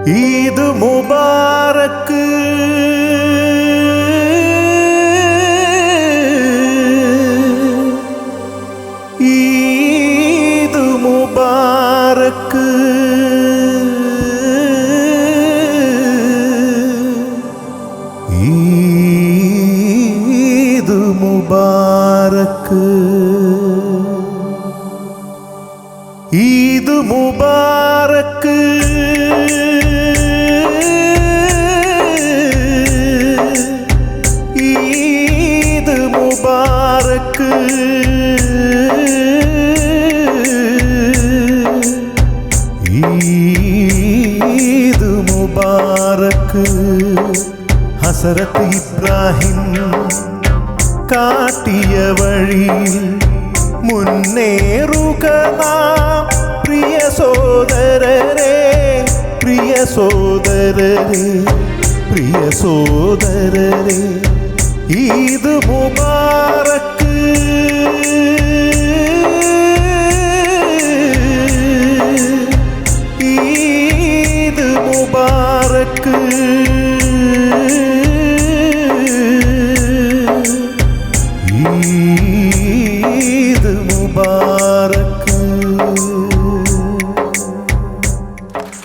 ईद मुबारक ईद मुबारक ईद मुबारक ईद मुबारक ईद मुबारक ईद मुबारक हसरत इब्राहिम കാട്ടിയ വഴിയിൽ മുന്നേറുക നാം പ്രിയ സോദരരേ പ്രിയ സോദരരേ പ്രിയ സോദരരേ ഈദ് മുബാറക് ഈദ് മുബാറക് ईद मुबारक